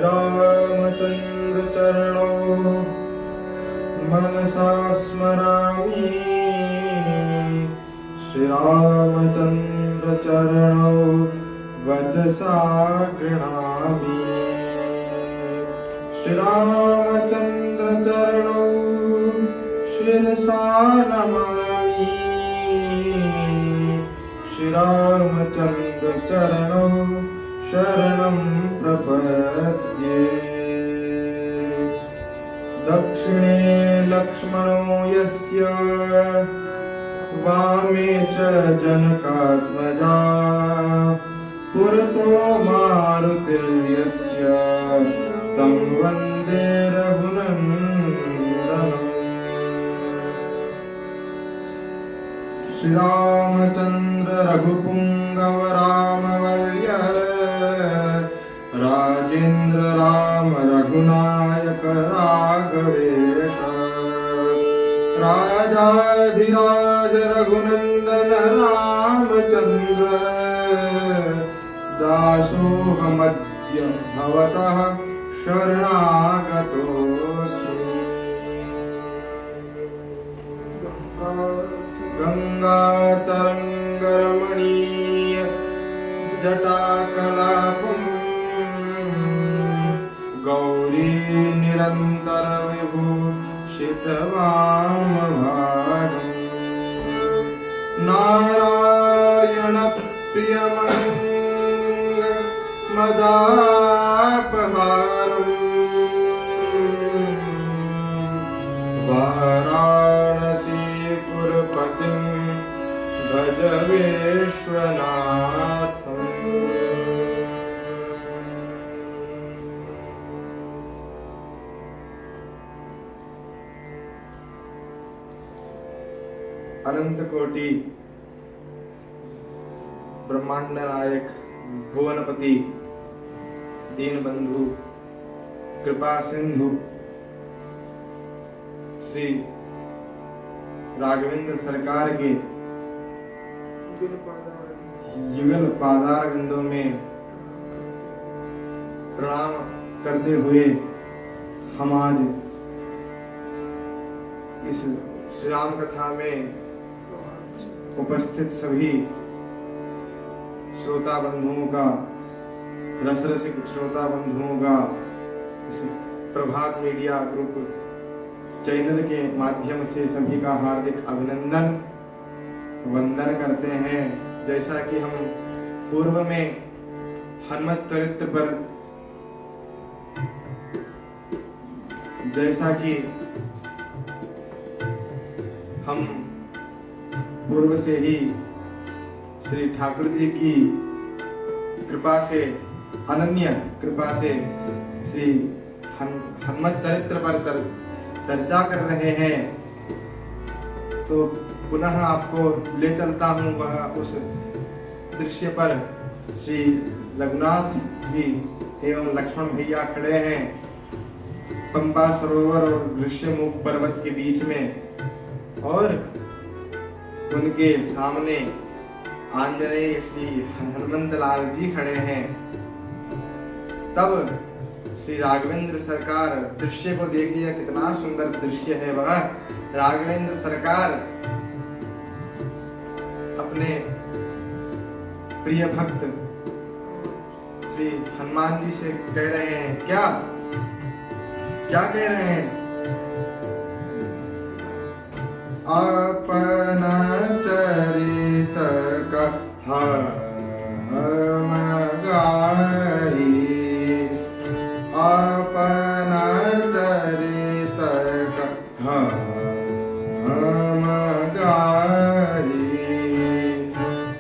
रामचंद्र चरणौ मनसा स्मरामि श्री रामचंद्र चरणौ वचसा गृह्णामि श्री रामचंद्र चरणौ शिरसा नमामि श्री रामचंद्र चरणौ शरणं प्रपद्ये दक्षिणे लक्ष्मणो यस्य वामे च जनकात्मजा पुरतो मारुतिर्यस्य तं वन्दे रघुनन्दनम् श्रीरामचन्द्र रघुपुङ्गव रामवर्य राजेन्द्र राम रघुनायक राघवेश राजाधिराज रघुनंदन रामचंद्र दासोऽहमद्य भवतः शरणागतोऽस्मि गंगातरङ्गरमणीय जटाकलापम् गौरी निरंतर विभूषितवामभागम् नारायण प्रियमंग मदापहारम् वाराणसीपुरपतिं भज विश्वनाथम् अनंत कोटि ब्रह्मांड नायक भुवनपति दीनबंधु कृपा सिंधु श्री राघवेंद्र सरकार के युगल पादार बिंदु में प्रणाम करते हुए हम आज इस श्री राम कथा में उपस्थित सभी श्रोता बंधुओं का रसरसिक श्रोता बंधुओं का इस प्रभात मीडिया ग्रुप चैनल के माध्यम से सभी का हार्दिक अभिनंदन वंदन करते हैं। जैसा कि हम पूर्व में हनुमत चरित्र पर जैसा कि हम पूर्व से ही श्री ठाकुर जी की कृपा से अनन्य कृपा से श्री हनुमत चरित्र पर चर्चा कर रहे हैं, तो पुनः आपको ले चलता हूँ वह उस दृश्य पर। श्री रघुनाथ जी एवं लक्ष्मण भैया खड़े हैं पंपा सरोवर और ऋष्यमुख पर्वत के बीच में, और उनके सामने आंजनेय श्री हनुमंत लाल जी खड़े हैं। तब श्री राघवेंद्र सरकार दृश्य को देखिए, कितना सुंदर दृश्य है वह। राघवेंद्र सरकार अपने प्रिय भक्त श्री हनुमान जी से कह रहे हैं, क्या कह रहे हैं? अपना चरित कहा गाई, अपना चरित कहा नाम गाई,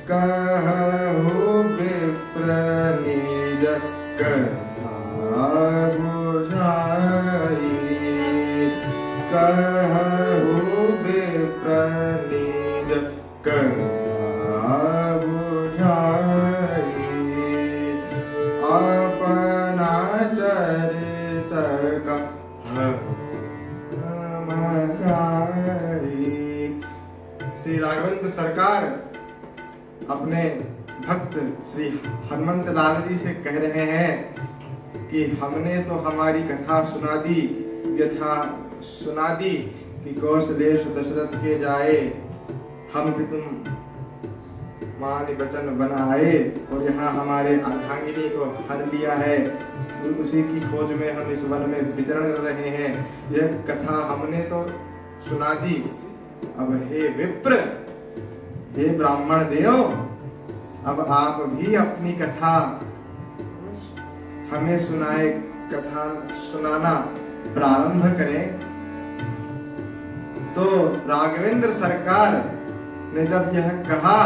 कहु विप्र निज कथा बुझाई, कहु विप्र निज कथा बुझाई, अपना चरित श्री राघवेंद्र सरकार अपने भक्त श्री हनुमंत लाल जी से कह रहे हैं कि हमने तो हमारी कथा सुना दी, व्यथा सुना दी कि कौशलेश दशरथ के जाए, हम भी तुम मान वचन बनाए और यहाँ हमारे अर्धांगिनी को हर लिया है, उसी की खोज में हम इस वन में विचरण कर रहे हैं। यह कथा हमने तो सुना दी, अब हे विप्र, हे ब्राह्मण देव, अब आप भी अपनी कथा हमें सुनाए, कथा सुनाना प्रारंभ करें। तो राघवेंद्र सरकार ने जब यह कहा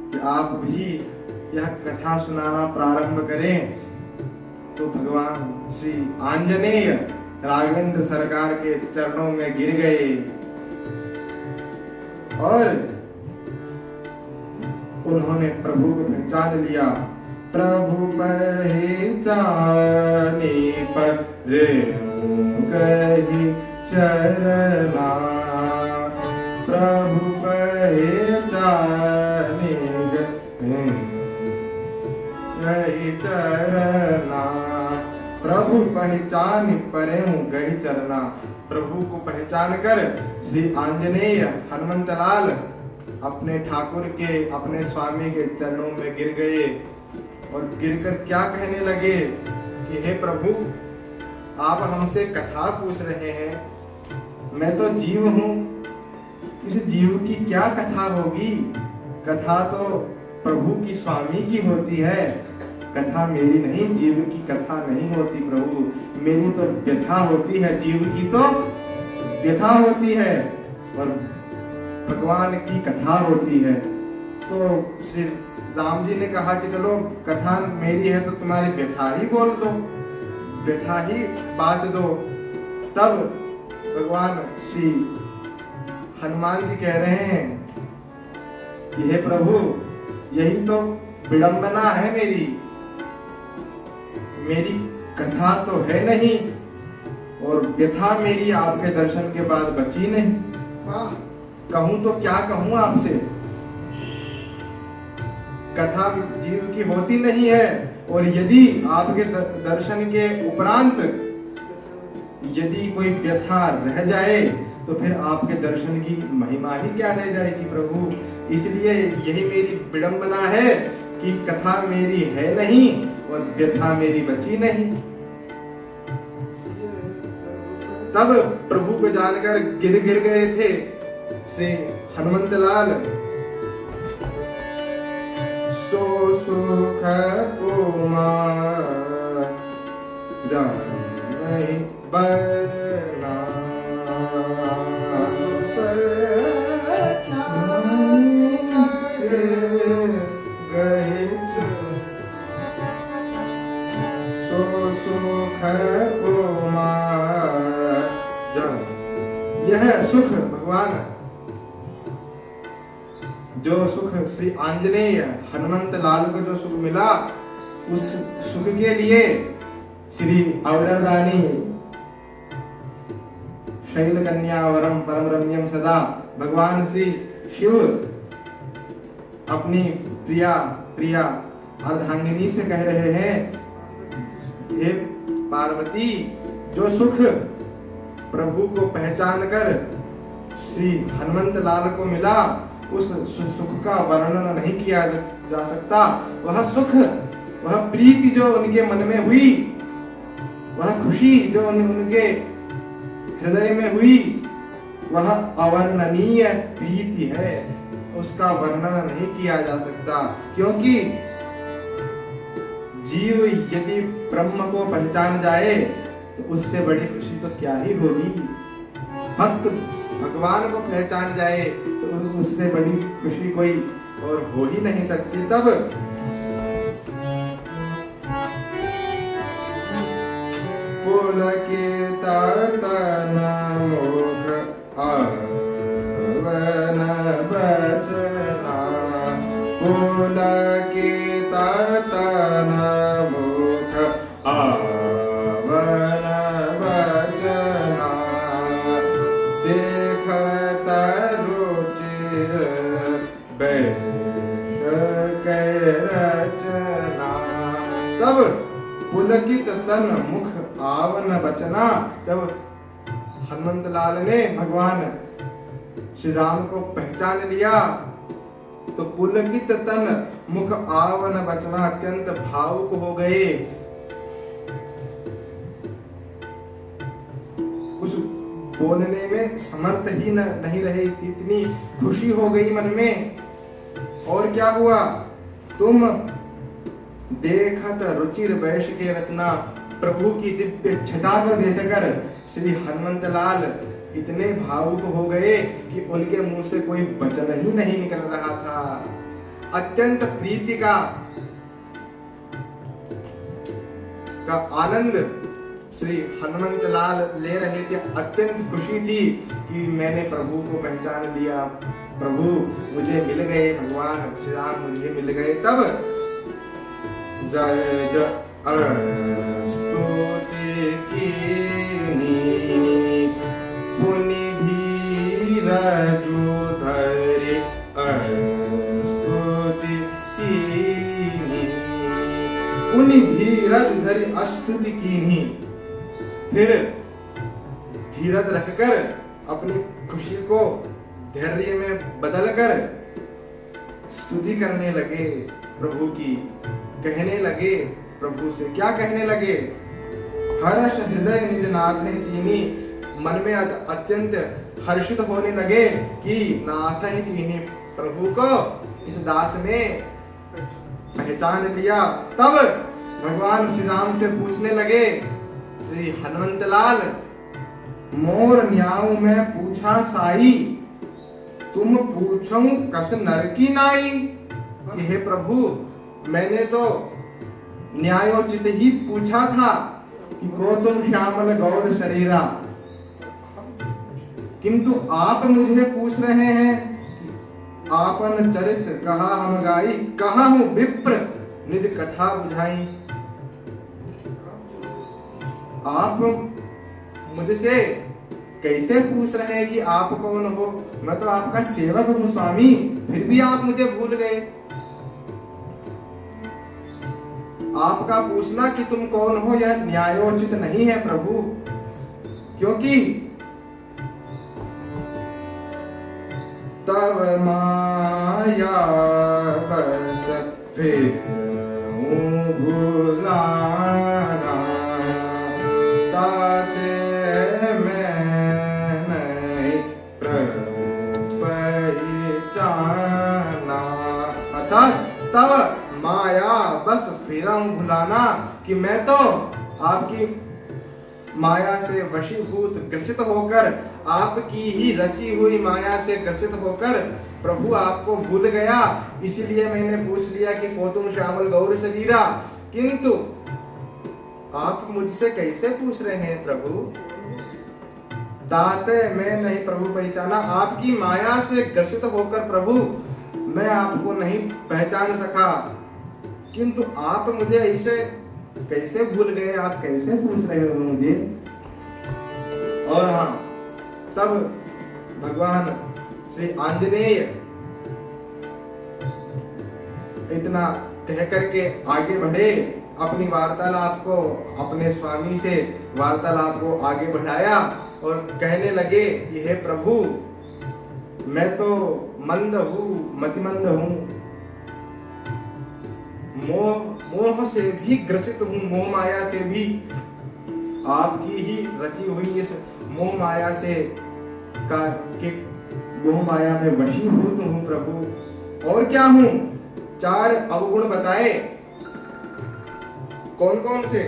कि आप भी यह कथा सुनाना प्रारंभ करें, तो भगवान श्री आंजनेय राघवेंद्र सरकार के चरणों में गिर गए और उन्होंने प्रभु को पहचान लिया। प्रभु पहचाने पर कही चरना, प्रभु पहचाने कही चरना, प्रभु पहचान परे गही चरना। प्रभु को पहचान कर श्री आंजनेय हनुमंतलाल अपने ठाकुर के, अपने स्वामी के चरणों में गिर गए और गिरकर क्या कहने लगे कि हे प्रभु, आप हमसे कथा पूछ रहे हैं, मैं तो जीव हूँ, इस जीव की क्या कथा होगी? कथा तो प्रभु की, स्वामी की होती है, कथा मेरी नहीं, जीव की कथा नहीं होती प्रभु, मेरी तो व्यथा होती है, जीव की तो व्यथा होती है और भगवान की कथा होती है। तो श्री राम जी ने कहा कि चलो कथा मेरी है तो तुम्हारी व्यथा ही बोल दो, व्यथा ही बाज दो। तब भगवान श्री हनुमान जी कह रहे हैं कि हे प्रभु, यही तो विडंबना है मेरी कथा तो है नहीं और व्यथा मेरी आपके दर्शन के बाद बची नहीं। वाह, कहूं तो क्या कहूं आपसे, कथा जीव की होती नहीं है और यदि आपके दर्शन के उपरांत यदि कोई व्यथा रह जाए तो फिर आपके दर्शन की महिमा ही क्या रह जाएगी प्रभु। इसलिए यही मेरी विडंबना है कि कथा मेरी है नहीं और व्यथा मेरी बची नहीं। तब प्रभु को जानकर गिर गए थे श्री हनुमंतलाल। सो सुख कुमार नहीं बरना, सो सुख कुमार। यह सुख भगवान, जो सुख श्री आंजनेय हनुमंत लाल को जो सुख मिला, उस सुख के लिए श्री अवलदानी शैल कन्या वरम परम रम्यम सदा, भगवान श्री शिव अपनी प्रिया अर्धांगिनी से कह रहे हैं, हे पार्वती, जो सुख प्रभु को पहचान कर श्री हनुमंत लाल को मिला, उस सुख का वर्णन नहीं किया जा सकता। वह सुख, वह प्रीति जो उनके मन में हुई, वह खुशी जो उनके हृदय में हुई, वह अवर्णनीय प्रीति है, उसका वर्णन नहीं किया जा सकता। क्योंकि जीव यदि ब्रह्म को पहचान जाए तो उससे बड़ी खुशी तो क्या ही होगी। भक्त भगवान को पहचान जाए तो उससे बड़ी खुशी कोई और हो ही नहीं सकती। तब पुलकित तन मुख आवन बचना, पुलकित तन मुख आवन बचना, देखत रुचिर बैश के रचना। तब पुलकित तन मुख आवन बचना, जब हनुमंत लाल ने भगवान श्री राम को पहचान लिया तो पुलकित तन मुख आवन बचना, अत्यंत भावुक हो गए। कुछ बोलने में समर्थ ही नहीं रहे, इतनी खुशी हो गई मन में। और क्या हुआ, तुम देखत रुचिर वैश के रचना, प्रभु की दिव्य छटा को देखकर श्री हनुमंत लाल इतने भावुक हो गए कि उनके मुंह से कोई वचन ही नहीं निकल रहा था। अत्यंत प्रीति का आनंद श्री हनुमंत लाल ले रहे थे। अत्यंत खुशी थी कि मैंने प्रभु को पहचान लिया, प्रभु मुझे मिल गए, भगवान श्री राम मुझे मिल गए। तब जय जय स्तुति कीनी, पुनि धीरजु धरि स्तुति कीनी, पुनि धीरज धरि स्तुति कीनी। फिर धीरज रखकर अपनी खुशी को धैर्य में बदलकर स्तुति करने लगे प्रभु की। कहने लगे प्रभु से, क्या कहने लगे, हर्ष हृदय निज नाथ चीनी, मन में अत्यंत हर्षित होने लगे कि नाथ ही चीनी, प्रभु को इस दास ने पहचान लिया। तब भगवान श्री राम से पूछने लगे, श्री हनुमंत लाल मोर न्याऊ में पूछा साई, तुम पूछो कस नर की नाई। हे प्रभु, मैंने तो न्यायोचित ही पूछा था कि को तुम श्यामल गौर शरीरा, किंतु आप मुझे पूछ रहे हैं कि आपन चरित्र कहा हम गाई, कहा हूं विप्र निज कथा बुझाई। आप मुझसे कैसे पूछ रहे हैं कि आप कौन हो, मैं तो आपका सेवक हूं स्वामी, फिर भी आप मुझे भूल गए। आपका पूछना कि तुम कौन हो यह न्यायोचित नहीं है प्रभु, क्योंकि तब माया बस फिर भुलाना, ताते मैं नहीं प्रभु पहचाना। अर्थात तब माया बस फिरऊं भुलाना, कि मैं तो आपकी माया से वशीभूत ग्रसित होकर, आपकी ही रची हुई माया से ग्रसित होकर प्रभु आपको भूल गया। इसीलिए मैंने पूछ लिया कि को तुम श्यामल गौर शरीरा, किंतु आप मुझसे कैसे पूछ रहे हैं प्रभु, ताते मैं नहीं प्रभु पहचाना। आपकी माया से ग्रसित होकर प्रभु मैं आपको नहीं पहचान सका, किंतु आप मुझे ऐसे कैसे भूल गए, आप कैसे पूछ रहे हो मुझे। और हाँ, तब भगवान श्री आंजनेय इतना कह करके आगे बढ़े, अपनी वार्तालाप को, अपने स्वामी से वार्तालाप को आगे बढ़ाया और कहने लगे कि हे प्रभु, मैं तो मंद हूँ, मतिमंद हूँ, मोह से भी ग्रसित हूँ, मोह माया से भी, आपकी ही रची हुई इस मोह माया से मोह माया में वशीभूत हूँ प्रभु। और क्या हूँ, 4 अवगुण बताए, कौन कौन से।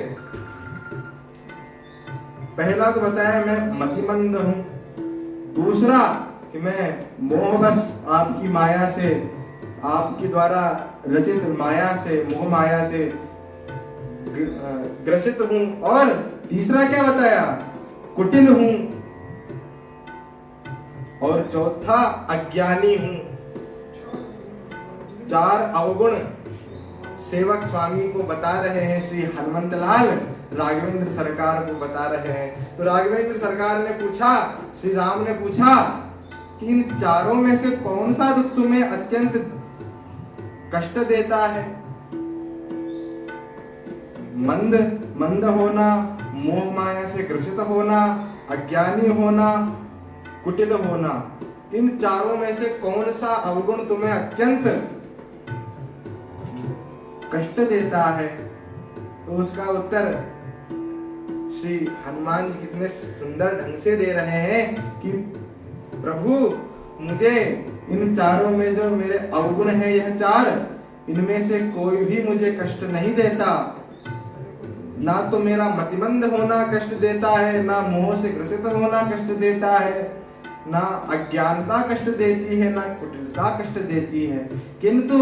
पहला तो बताया मैं मतिमंद हूँ, दूसरा कि मैं मोहवश आपकी माया से, आपके द्वारा रचित माया से, मोह माया से ग्रसित हूं। और तीसरा क्या बताया, कुटिल हूं। और चौथा अज्ञानी हूं। 4 अवगुण सेवक स्वामी को बता रहे हैं, श्री हनुमंतलाल राघवेंद्र सरकार को बता रहे हैं। तो राघवेंद्र सरकार ने पूछा, श्री राम ने पूछा कि इन चारों में से कौन सा दुख तुम्हें अत्यंत कष्ट देता है? मंद होना, मोह माया से ग्रसित होना, अज्ञानी होना, कुटिल होना, इन चारों में से कौन सा अवगुण तुम्हें अत्यंत कष्ट देता है? तो उसका उत्तर श्री हनुमान जी कितने सुंदर ढंग से दे रहे हैं कि प्रभु, मुझे इन चारों में जो मेरे अवगुण है, यह 4, इनमें से कोई भी मुझे कष्ट नहीं देता। ना तो मेरा मतिमंद होना कष्ट देता है, ना मोह से ग्रसित होना कष्ट देता है, ना अज्ञानता कष्ट देती है, ना कुटिलता कष्ट देती है। किंतु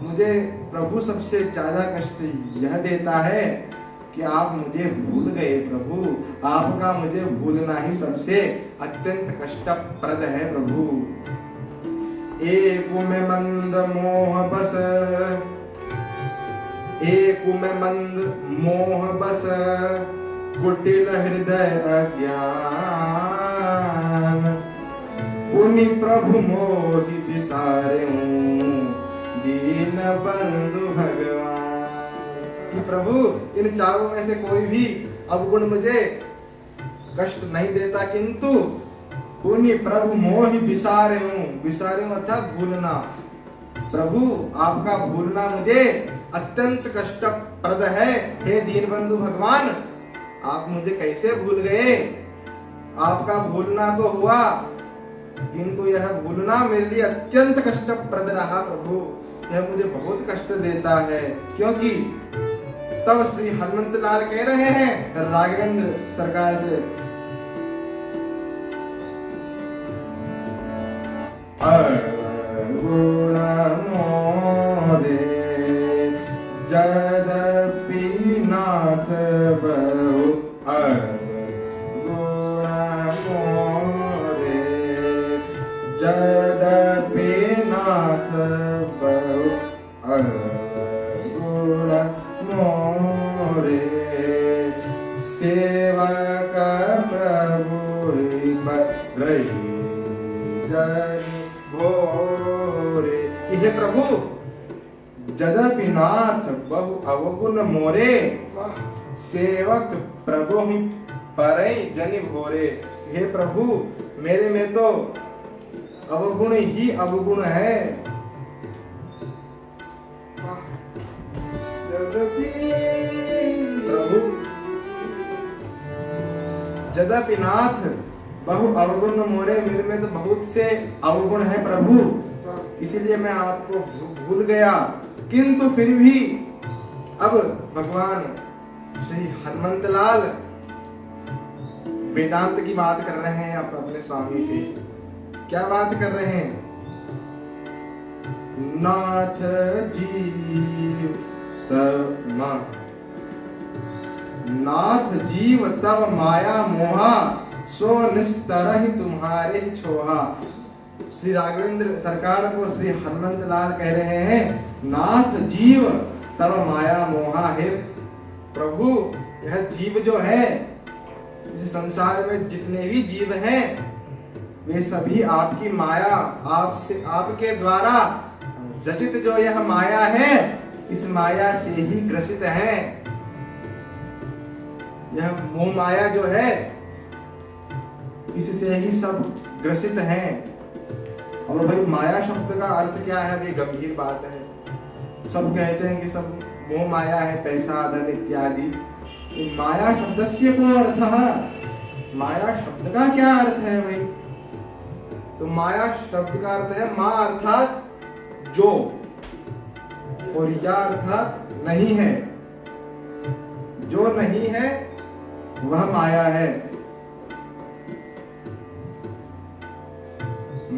मुझे प्रभु सबसे ज्यादा कष्ट यह देता है कि आप मुझे भूल गए प्रभु। आपका मुझे भूलना ही सबसे अत्यंत कष्टप्रद है प्रभु। एक में मंद मोह बस, एक में मंद मोह बस, कुटिल हृदय अज्ञान, पुनि प्रभु मोहि बिसारें, दीन बंधु भगवान। कि प्रभु, इन चारों में से कोई भी अवगुण मुझे कष्ट नहीं देता, किंतु पुनि प्रभु मोहि बिसारे हूं। बिसारे अर्थात भूलना। प्रभु, आपका भूलना मुझे अत्यंत कष्टप्रद है। हे दीनबंधु भगवान, आप मुझे कैसे भूल गए? आपका भूलना तो हुआ, किंतु यह भूलना मेरे लिए अत्यंत कष्टप्रद रहा प्रभु। यह मुझे बहुत कष्ट देता है। क्योंकि तब श्री हनुमंतलाल कह रहे हैं राघवेंद्र सरकार से, अवगुण मोरे यद्यपि नाथ बहु, अवगुण मोरे यद्यपि नाथ बहु, अवगुण मोरे सेवक प्रभु रही जनि भोरे। हे प्रभु, यद्यपि नाथ बहु अवगुण मोरे, सेवक प्रभु ही परई जनि भोरे। हे प्रभु, मेरे में तो अवगुण ही अवगुण है। प्रभु, यद्यपि नाथ बहु अवगुण मोरे, मेरे में तो बहुत से अवगुण है प्रभु, इसीलिए मैं आपको भूल गया। किंतु फिर भी अब भगवान श्री हनुमंतलाल वेदांत की बात कर रहे हैं अपने स्वामी से। क्या बात कर रहे हैं? नाथ जीव नाथ जीव तब माया मोहा, सो निस्तरहि तुम्हारे छोहा। श्री राघवेंद्र सरकार को श्री हनुमंतलाल कह रहे हैं, नाथ जीव तब माया मोहा। है प्रभु, यह जीव जो है, इस संसार में जितने भी जीव हैं, वे सभी आपकी माया, आपसे, आपके द्वारा रचित जो यह माया है, इस माया से ही ग्रसित है। यह मोह माया जो है, इससे ही सब ग्रसित हैं। और भाई, माया शब्द का अर्थ क्या है? ये गंभीर बात है। सब कहते हैं कि सब मोह माया है, पैसा धन इत्यादि। माया शब्द से को अर्थ है, माया शब्द का क्या अर्थ है भाई? तो माया शब्द का अर्थ है माँ अर्थात जो, और या अर्थात नहीं है। जो नहीं है वह माया है।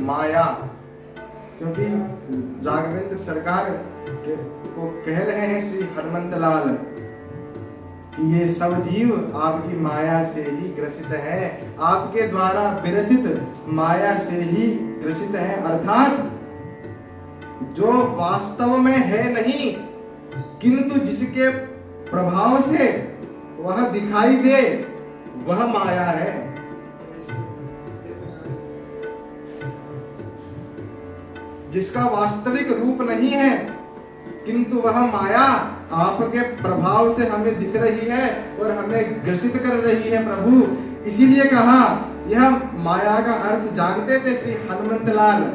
माया, क्योंकि राघवेंद्र सरकार को कह रहे हैं श्री हनुमंत लाल कि ये सब जीव आपकी माया से ही ग्रसित है, आपके द्वारा विरचित माया से ही ग्रसित है, अर्थात जो वास्तव में है नहीं किंतु जिसके प्रभाव से वह दिखाई दे वह माया है। जिसका वास्तविक रूप नहीं है किंतु वह माया आपके प्रभाव से हमें दिख रही है और हमें ग्रसित कर रही है प्रभु। इसीलिए कहा, यह माया का अर्थ जानते थे श्री हनुमंत लाल,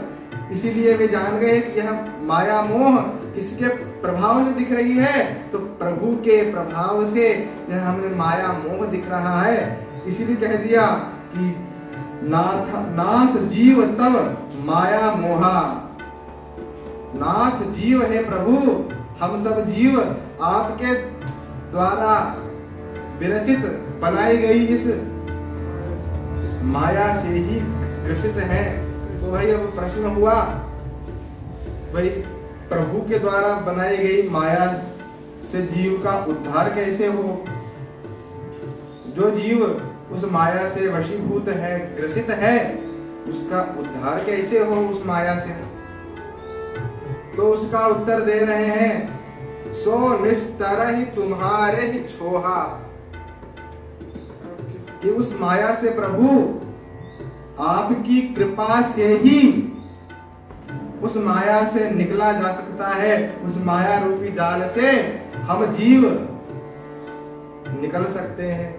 इसीलिए वे जान गए कि यह माया मोह किसके प्रभाव से दिख रही है, तो प्रभु के प्रभाव से यह हमें माया मोह दिख रहा है। इसीलिए कह दिया कि नाथ जीव तब माया मोहा, नाथ जीव है प्रभु, हम सब जीव आपके द्वारा विरचित बनाई गई इस माया से ही ग्रसित है। तो भाई अब प्रश्न हुआ, भाई प्रभु के द्वारा बनाई गई माया से जीव का उद्धार कैसे हो? जो जीव उस माया से वशीभूत है, ग्रसित है, उसका उद्धार कैसे हो उस माया से? तो उसका उत्तर दे रहे हैं, सो निस्तर ही तुम्हारे ही छोहा, कि उस माया से प्रभु आपकी कृपा से ही उस माया से निकला जा सकता है। उस माया रूपी जाल से हम जीव निकल सकते हैं,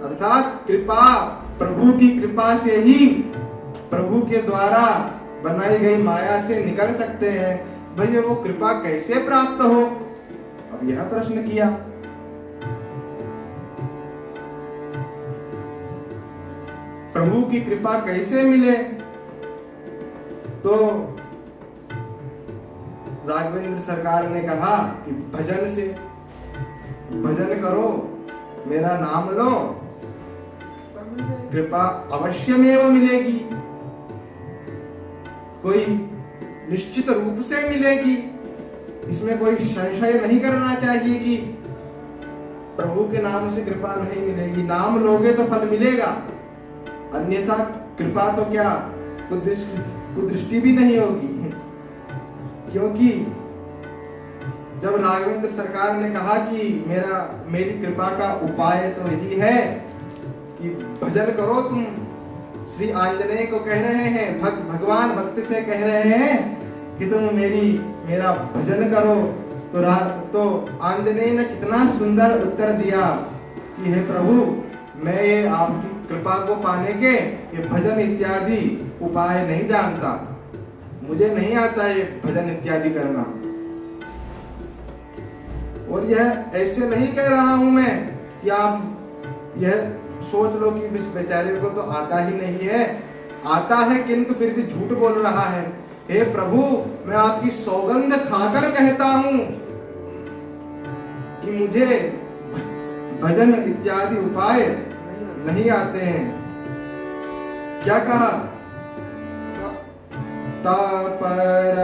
अर्थात कृपा, प्रभु की कृपा से ही, प्रभु के द्वारा बनाई गई माया से निकल सकते हैं। भैया वो कृपा कैसे प्राप्त हो? अब यह प्रश्न किया। प्रभु की कृपा कैसे मिले? तो राघवेंद्र सरकार ने कहा कि भजन से, भजन करो, मेरा नाम लो, कृपा अवश्यमेव मिलेगी, कोई निश्चित रूप से मिलेगी। इसमें कोई संशय नहीं करना चाहिए कि प्रभु के नाम से कृपा नहीं मिलेगी। नाम लोगे तो फल मिलेगा, अन्यथा कृपा तो क्या कुदृष्टि भी नहीं होगी। क्योंकि जब राघवेंद्र सरकार ने कहा कि मेरी कृपा का उपाय तो यही है कि भजन करो, तुम श्री आंजनेय को कह रहे हैं, भगवान भक्त से कह रहे हैं कि तुम मेरा भजन करो, तो आंजनेय ने कितना सुंदर उत्तर दिया कि हे प्रभु, मैं ये आपकी कृपा को पाने के ये भजन इत्यादि उपाय नहीं जानता, मुझे नहीं आता ये भजन इत्यादि करना। और यह ऐसे नहीं कह रहा हूं मैं कि आप यह सोच लो कि इस बेचारे को तो आता ही नहीं है, आता है किंतु फिर भी झूठ बोल रहा है। हे प्रभु, मैं आपकी सौगंध खाकर कहता हूं कि मुझे भजन इत्यादि उपाय नहीं आते हैं। क्या कहा? तापर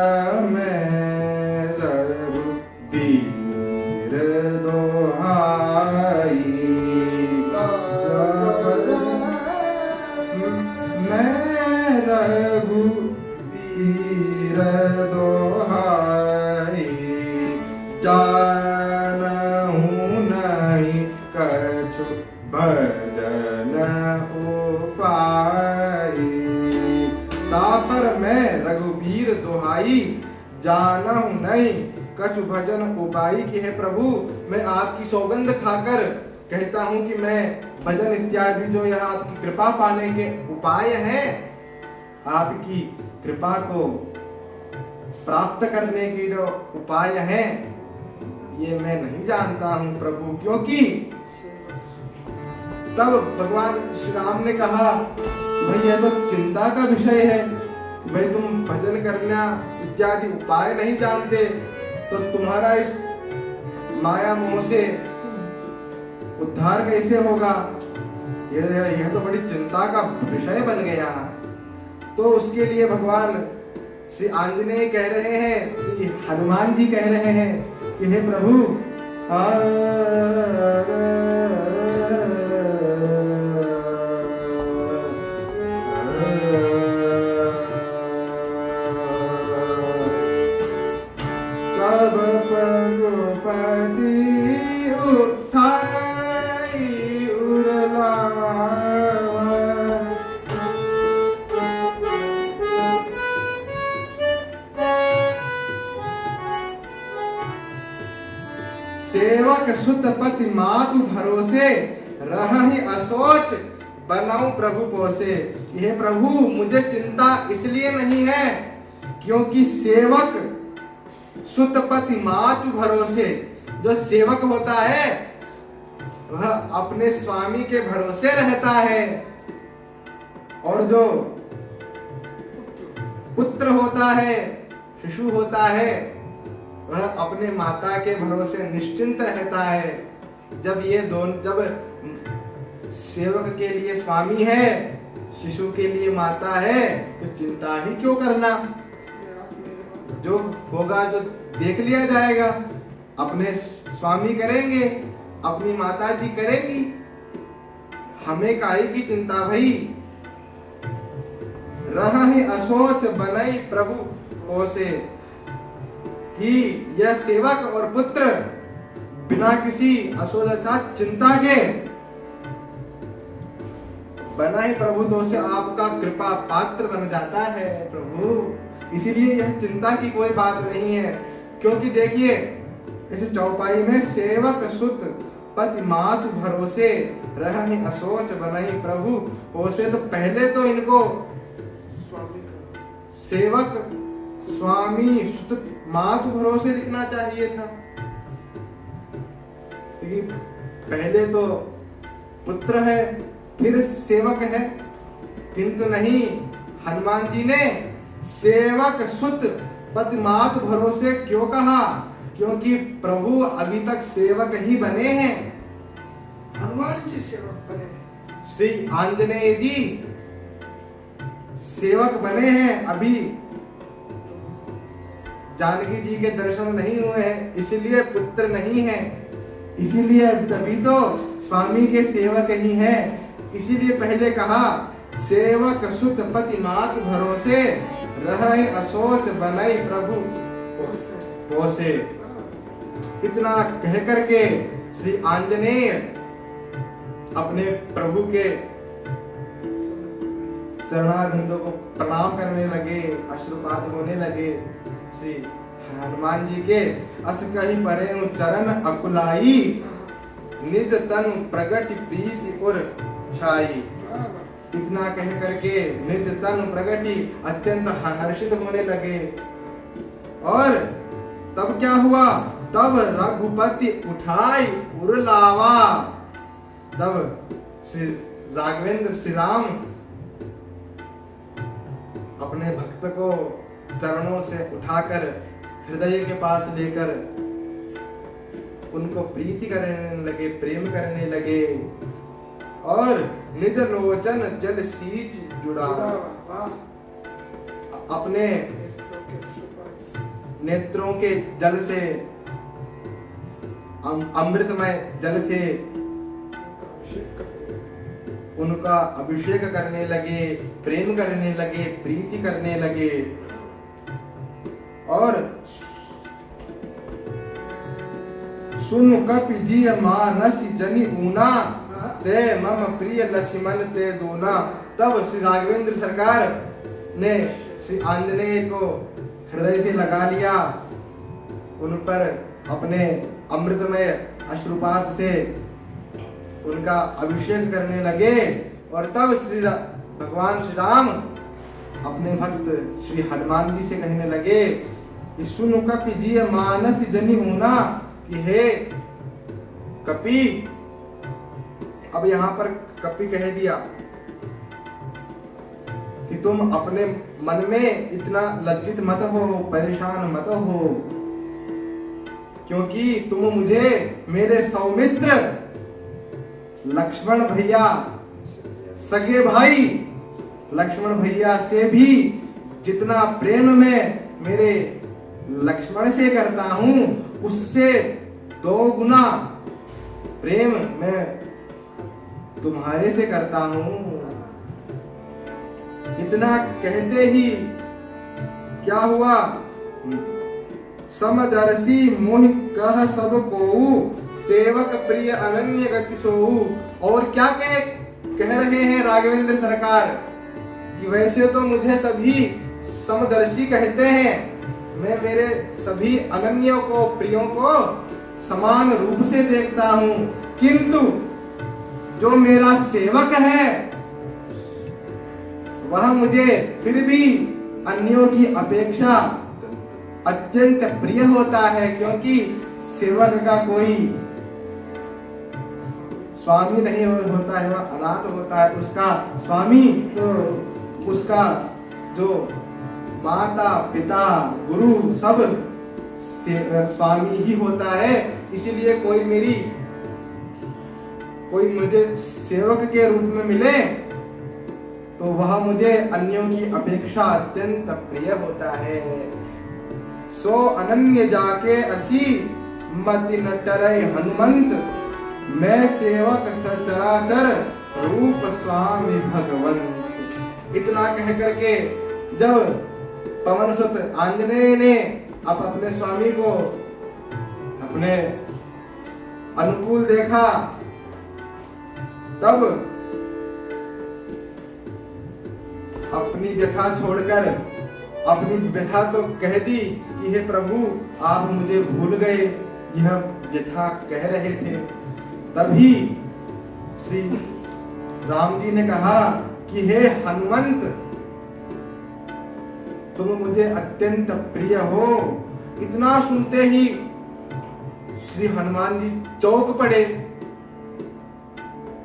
में रघुबीर दोहाई, मैं रघुबीर दोहाई, जानहु नहीं कछु भजन उपाई। तापर मैं रघुबीर दोहाई, जानहु नहीं कछु भजन उपाई। कि है प्रभु, मैं आपकी सौगंध खाकर कहता हूं कि मैं भजन इत्यादि जो यह आपकी कृपा पाने के उपाय हैं, आपकी कृपा को प्राप्त करने की जो उपाय हैं, ये मैं नहीं जानता हूं प्रभु। क्योंकि तब भगवान श्री राम ने कहा, भाई यह तो चिंता का विषय है, भाई तुम भजन करना इत्यादि उपाय नहीं जानते, तो तुम्हारा इस माया मोह से उद्धार कैसे होगा? यह तो बड़ी चिंता का विषय बन गया। तो उसके लिए भगवान श्री आंजनेय कह रहे हैं, श्री हनुमान जी कह रहे हैं कि हे प्रभु तब पगुपति उठाई उरलावा, सेवक सुत पति मातु भरोसे रहहि असोच बनाऊं प्रभु पोसे। यह प्रभु मुझे चिंता इसलिए नहीं है क्योंकि सेवक सुत पति मातु भरोसे, जो सेवक होता है वह अपने स्वामी के भरोसे रहता है, और जो पुत्र होता है, शिशु होता है, वह अपने माता के भरोसे निश्चिंत रहता है। जब सेवक के लिए स्वामी है, शिशु के लिए माता है, तो चिंता ही क्यों करना। जो होगा जो देख लिया जाएगा। अपने स्वामी करेंगे, अपनी माता जी करेंगी, हमें काहे की चिंता भई। रहहि असोच बनई प्रभु पोसे, कि यह सेवक और पुत्र बिना किसी असोच अर्थात चिंता के बना ही प्रभु तो से आपका कृपा पात्र बन जाता है प्रभु। इसीलिए यह चिंता की कोई बात नहीं है। क्योंकि देखिए इस चौपाई में सेवक सुत पति मातु भरोसे रहहि असोच बनहि प्रभु पोसे, तो पहले तो इनको सेवक स्वामी सुत मातु भरोसे लिखना चाहिए था, क्योंकि पहले तो पुत्र है फिर सेवक है, किंतु नहीं, हनुमान जी ने सेवक सुत पति मातु भरोसे क्यों कहा? क्योंकि प्रभु अभी तक सेवक ही बने हैं। हनुमान जी सेवक बने, श्री आंजनेय जी सेवक बने हैं, अभी जानकी जी के दर्शन नहीं हुए हैं, इसलिए पुत्र नहीं है, इसीलिए तभी तो स्वामी के सेवक ही हैं। इसीलिए पहले कहा सेवक सुत पति मातु भरोसे रहहि असोच बनई प्रभु पोसे। इतना कह करके श्री आंजनेय अपने प्रभु के चरणारविंदों को प्रणाम करने लगे, अश्रुपात होने लगे। श्री हनुमान जी के अस कहि परे चरण अकुलाई, निज तन प्रगट प्रीति उर छाई। इतना कह करके निज तन प्रगति अत्यंत हर्षित होने लगे। और तब क्या हुआ? तब रघुपति उठाई उरलावा। तब श्री राघवेंद्र श्री राम अपने भक्त को चरणों से उठाकर हृदय के पास लेकर उनको प्रीति करने लगे, प्रेम करने लगे, और निज लोचन जल सींच जुड़ा। अपने नेत्रों के जल से, अमृतमय जल से उनका अभिषेक करने लगे, प्रेम करने लगे, प्रीति करने लगे। और सुन कपि जी मानस जनि ऊना, ते मम प्रिय लक्ष्मण ते दूना। तब श्री राघवेंद्र सरकार ने श्री आंजनेय को हृदय से लगा लिया, उन पर अपने अमृतमय अश्रुपात से उनका अभिषेक करने लगे। और तब भगवान श्री राम अपने भक्त श्री हनुमान जी से कहने लगे कि सुन कपि जी मानस जनि ऊना, कि हे कपि, अब यहाँ पर कपि कह दिया कि तुम अपने मन में इतना लज्जित मत हो, परेशान मत हो, क्योंकि तुम मुझे मेरे सौमित्र लक्ष्मण भैया सगे भाई लक्ष्मण भैया से भी जितना प्रेम मैं मेरे लक्ष्मण से करता हूं, उससे 2 गुना प्रेम मैं तुम्हारे से करता हूं। इतना कहते ही क्या हुआ, समदर्शी मोहि कह सब कोऊ, सेवक प्रिय अनन्य गति सोऊ। और क्या कह रहे हैं राघवेंद्र सरकार कि वैसे तो मुझे सभी समदर्शी कहते हैं, मैं मेरे सभी अनन्यों को प्रियों को समान रूप से देखता हूं, किंतु जो मेरा सेवक है वह मुझे फिर भी अन्यों की अपेक्षा अत्यंत प्रिय होता है, क्योंकि सेवक का कोई स्वामी नहीं होता है, वह अनाथ होता है। उसका स्वामी तो उसका जो माता पिता गुरु सब स्वामी ही होता है। इसीलिए कोई मुझे सेवक के रूप में मिले तो वह मुझे अन्यों की अपेक्षा अत्यंत प्रिय होता है। सो अनन्य जाके असी मति न टरै हनुमंत, मैं सेवक सचराचर रूप स्वामी भगवंत। इतना कह करके जब पवन सुत आंजनेय ने अब अपने स्वामी को अपने अनुकूल देखा, तब अपनी व्यथा छोड़कर अपनी व्यथा तो कह दी कि हे प्रभु आप मुझे भूल गए, यह व्यथा कह रहे थे। तभी श्री राम जी ने कहा कि हे हनुमंत, तुम मुझे अत्यंत प्रिय हो। इतना सुनते ही श्री हनुमान जी चौंक पड़े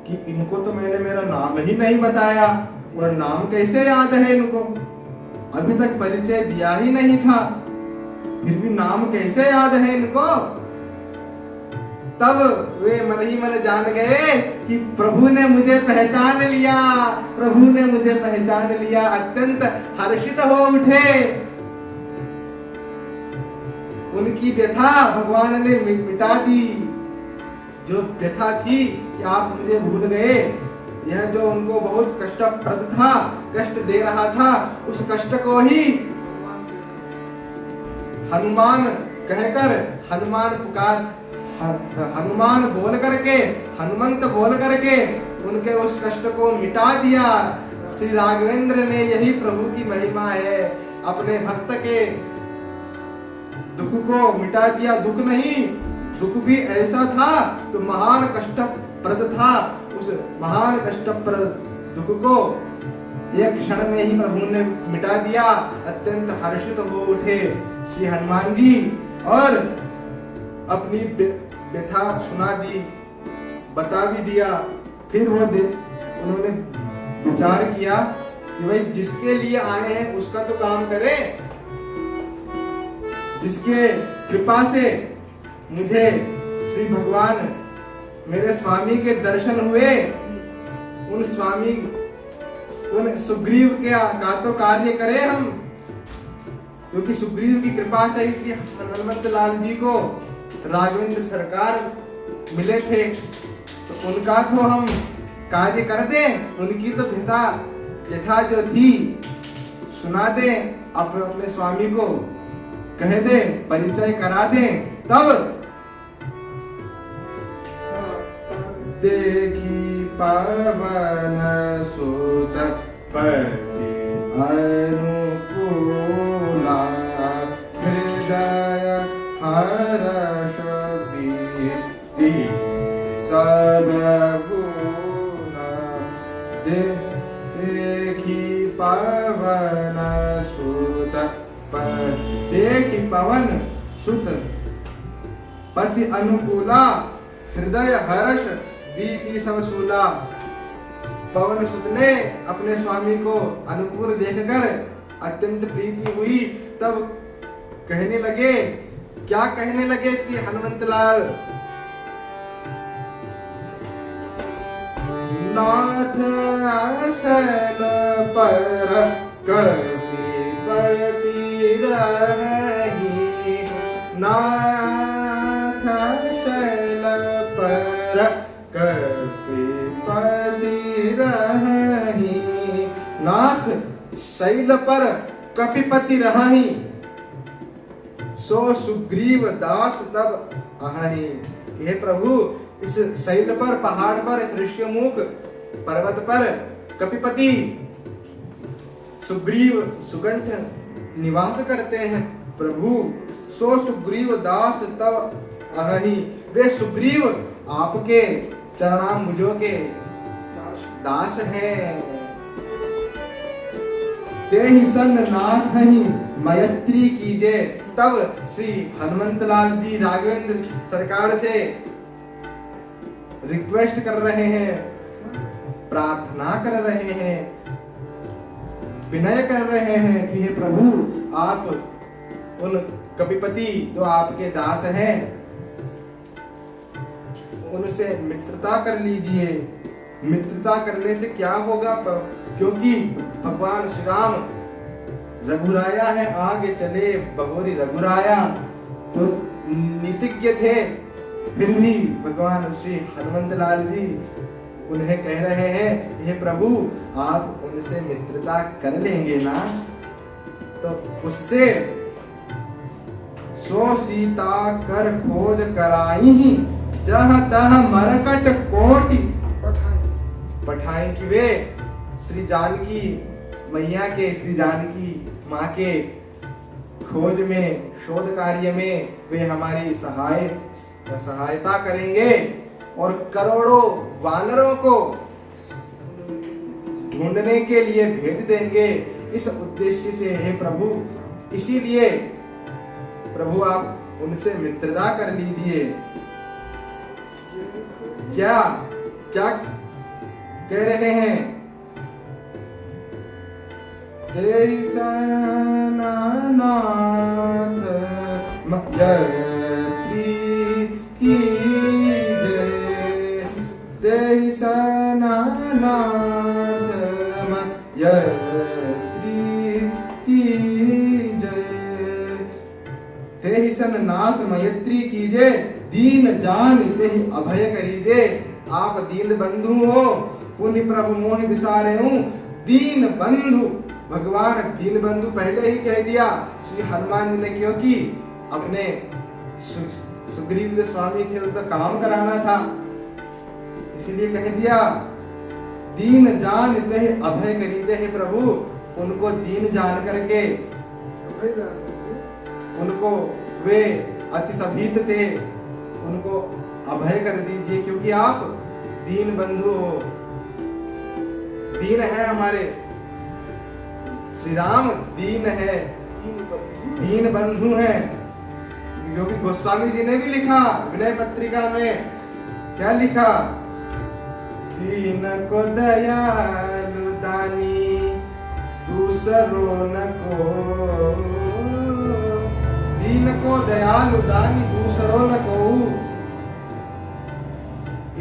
कि इनको तो मैंने मेरा नाम ही नहीं बताया, और नाम कैसे याद है इनको, अभी तक परिचय दिया ही नहीं था, फिर भी नाम कैसे याद है इनको। तब वे मन ही मन जान गए कि प्रभु ने मुझे पहचान लिया, प्रभु ने मुझे पहचान लिया। अत्यंत हर्षित हो उठे। उनकी व्यथा भगवान ने मिटा दी। जो व्यथा थी कि आप मुझे भूल गए, यह जो उनको बहुत कष्टप्रद था, कष्ट दे रहा था, उस कष्ट को ही हनुमान कहकर हनुमान बोल करके, हनुमंत बोल करके उनके उस कष्ट को मिटा दिया। श्री राघवेंद्र ने, यही प्रभु की महिमा है, अपने भक्त के दुख को मिटा दिया। दुख नहीं, दुख भी ऐसा था तो महान कष्टप्रद था। उस महान कष्टप्रद दुख को एक क्षण में ही प्रभु ने मिटा दिया। अत्यंत हर्षित हो उठे श्री हनुमान जी और अपनी व्यथा सुना दी, बता भी दिया। फिर उन्होंने विचार किया कि भाई जिसके लिए आए हैं उसका तो काम करें। जिसके कृपा से मुझे श्री भगवान मेरे स्वामी के दर्शन हुए, उन सुग्रीव का तो कार्य करें हम, क्योंकि सुग्रीव की कृपा से ही श्री हनुमंत लाल जी को राघवेंद्र सरकार मिले थे, तो उनका तो हम कार्य कर दें। उनकी तो व्यथा जो थी सुना दें, अपने स्वामी को कह दे, परिचय करा दें। तब देखी पवन सुत पति अनुकूला, हृदय हर्ष बीति सब गुना। देखी पवन सुत देखी पवन सुत पति अनुकूला, हृदय हर्ष बीति सब सूला। पवन सुत ने अपने स्वामी को अनुकूल देखकर अत्यंत प्रीति हुई। तब कहने लगे, क्या कहने लगे श्री हनुमंत लाल, नाथ शैल पर कपिपति रही, नाथ शैल पर कपिपति रही, नाथ शैल पर कपिपति रही, सो सुग्रीव दास तब आहहि। हे प्रभु, इस शैल पर, पहाड़ पर, इस ऋष्यमुख पर्वत पर कपिपति सुग्रीव सुकंठ निवास करते हैं। प्रभु, सो सुग्रीव दास तब आहहि, वे सुग्रीव आपके चरणाम्बुजों के दास हैं। ते ही संग नाथ ही मैत्री कीजे, तब श्री हनुमंत लाल जी राघवेंद्र सरकार से रिक्वेस्ट कर रहे हैं, प्रार्थना कर रहे हैं, विनय कर रहे हैं कि हे प्रभु, आप उन कपिपति जो आपके दास हैं उनसे मित्रता कर लीजिए। मित्रता करने से क्या होगा? क्योंकि भगवान श्री राम रघुराया है, आगे चले बहोरी रघुराया, तो नीतिज्ञ थे। फिर भी भगवान श्री हनुमंत लाल जी उन्हें कह रहे हैं, हे प्रभु, आप उनसे मित्रता कर लेंगे ना? तो उससे सो सीता कर खोज कराई, जह तह मरकट कोटि पठाई, कि वे श्री जानकी मैया के, श्री जानकी माँ के खोज में, शोध कार्य में वे हमारी सहायता करेंगे और करोड़ों वानरों को ढूंढने के लिए भेज देंगे। इस उद्देश्य से हे प्रभु, इसीलिए प्रभु आप उनसे मित्रता कर लीजिए। क्या क्या कह रहे हैं? जय सनानाथ मैत्री की जय, जय सनानाथ मैत्री की जय, तेहि सन नाथ मैत्री कीजे, दीन जान तेहि अभय करीजे। आप दीन बंधु हो, पुनि प्रभु मोहि विसारे हूँ। दीन बंधु, भगवान दीन बंधु पहले ही कह दिया श्री हनुमान जी ने, क्योंकि अपने सुग्रीव जो स्वामी थे उनका काम कराना था, इसीलिए कह दिया दीन जान तेहि अभय करीजे। हे प्रभु, उनको दीन जान करके, उनको वे अति सभीत थे, उनको अभय कर दीजिए, क्योंकि आप दीन बंधु हो। दीन है हमारे श्री राम, दीन है, दीन बंधु है। क्योंकि गोस्वामी जी ने भी लिखा विनय पत्रिका में, क्या लिखा? दीन को दयालु दानी, दूसरों न को, दीन को दयालु दानी, दूसरों न को।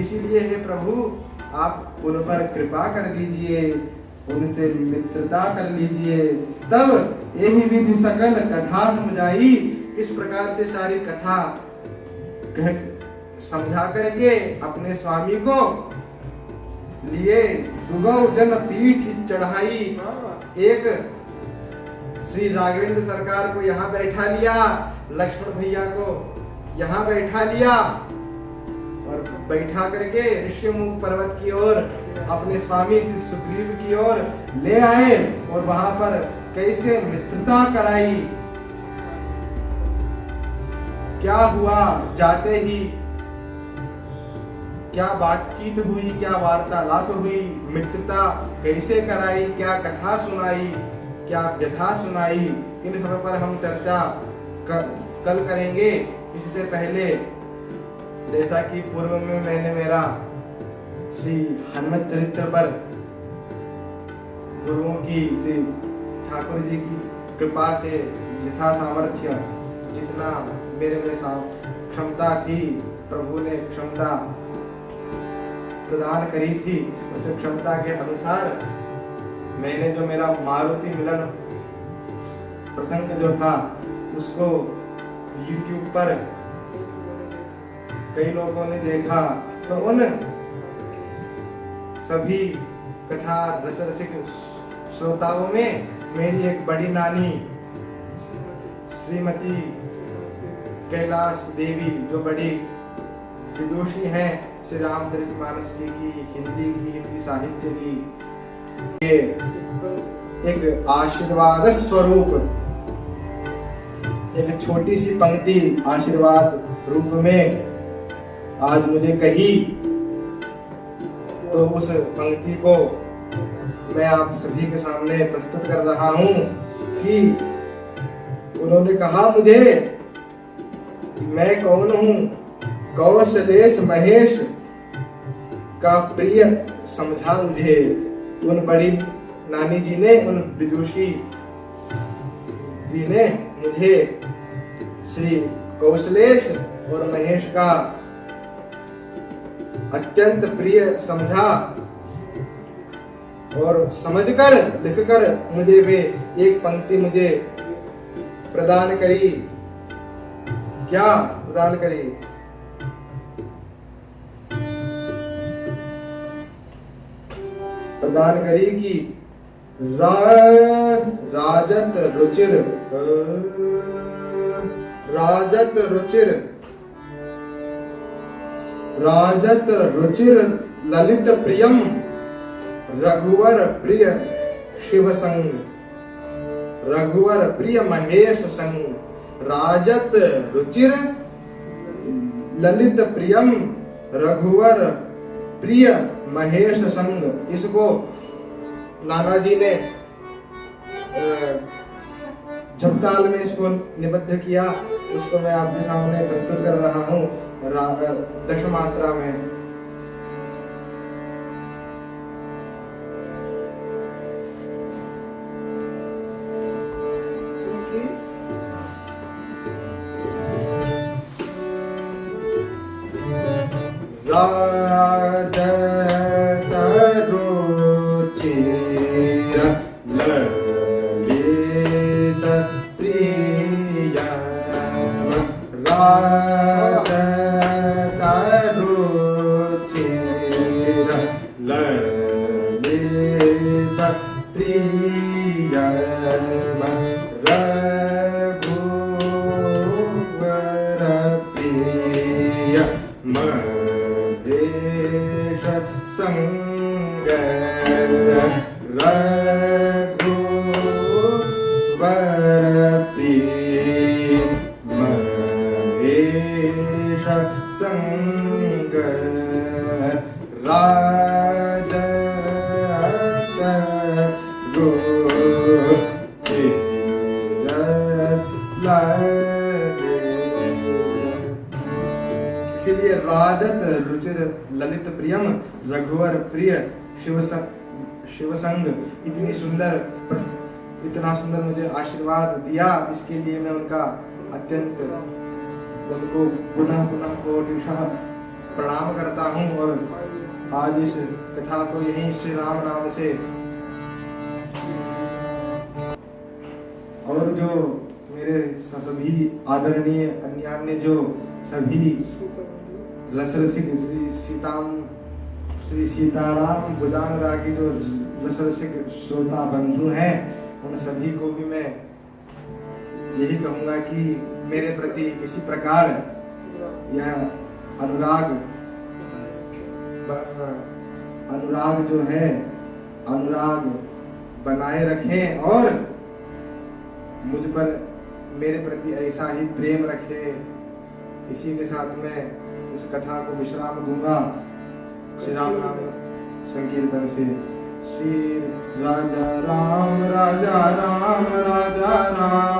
इसीलिए हे प्रभु, आप उन पर कृपा कर दीजिए, उनसे मित्रता कर लीजिए, तब यही विधि सकल कथा समझाई। इस प्रकार से सारी कथा समझा करके अपने स्वामी को लिए दुगौ जन पीठ चढ़ाई। एक श्री राघवेंद्र सरकार को यहाँ बैठा लिया, लक्ष्मण भैया को यहाँ बैठा लिया और बैठा करके ऋष्यमुख पर्वत की ओर अपने स्वामी श्री सुग्रीव की ओर ले आए और वहां पर कैसे मित्रता कराई। क्या हुआ? जाते ही क्या बातचीत हुई, क्या वार्तालाप हुई, मित्रता कैसे कराई, क्या कथा सुनाई, क्या व्यथा सुनाई, इन सब पर हम चर्चा कल करेंगे। इससे पहले जैसा कि पूर्व में मैंने मेरा श्री हनुमत चरित्र पर गुरुओं की, श्री ठाकुर जी की कृपा से यथा सामर्थ्य जितना मेरे में क्षमता थी, प्रभु ने क्षमता प्रदान करी थी, उस क्षमता के अनुसार मैंने जो मेरा मारुति मिलन प्रसंग जो था उसको YouTube पर कई लोगों ने देखा, तो उन सभी कथा रसिक श्रोताओं में मेरी एक बड़ी नानी श्रीमती कैलाश देवी, जो बड़ी विदुषी हैं श्री रामचरितमानस जी की, हिंदी साहित्य की, ये एक आशीर्वाद स्वरूप एक छोटी सी पंक्ति आशीर्वाद रूप में आज मुझे कही, तो उस पंक्ति को मैं आप सभी के सामने प्रस्तुत कर रहा हूं कि उन्होंने कहा मुझे, मैं कौन हूं, कौशलेश महेश का प्रिय समझा मुझे। उन बड़ी नानी जी ने, उन विदुषी जी ने मुझे श्री कौशलेश और महेश का अत्यंत प्रिय समझा और समझकर लिखकर मुझे वे एक पंक्ति मुझे प्रदान करी। क्या प्रदान करी? प्रदान करी कि राजत रुचिर ललित प्रियम रघुवर प्रिय शिव संग, रघुवर प्रिय महेश संग, राजत रुचिर ललित प्रियम रघुवर प्रिय महेश संग। इसको नाना जी ने झपताल में इसको निबद्ध किया, उसको मैं आपके सामने प्रस्तुत कर रहा हूँ दश मात्रा में। राजत रुचिर ललित प्रिय, राजत रुचिर ललित प्रिय, रघुवर प्रिय महेश संग, रघुवर प्रिय महेश संग, राजत रुचिर इसीलिए राजत रुचिर ललित प्रियम रघुवर प्रिय शिव संग इतनी सुंदर इतना सुंदर मुझे आशीर्वाद दिया, इसके लिए मैं उनका अत्यंत उनको पुनः पुनः कोटिशः प्रणाम करता हूँ। और आज इस कथा को यहीं श्री राम नाम से, और जो मेरे सभी आदरणीय अन्य जो सभी रसरसिक श्री सीताराम भुजानुरागी जो रसरसिक श्रोता बंधु हैं, उन सभी को भी मैं यही कहूंगा कि मेरे प्रति इसी प्रकार यह अनुराग जो है, अनुराग बनाए रखें और मुझ पर मेरे प्रति ऐसा ही प्रेम रखें। इसी के साथ मैं इस कथा को विश्राम दूंगा श्री राम नाम संकीर्तन से। श्री राजा राम राजा राम राजा राम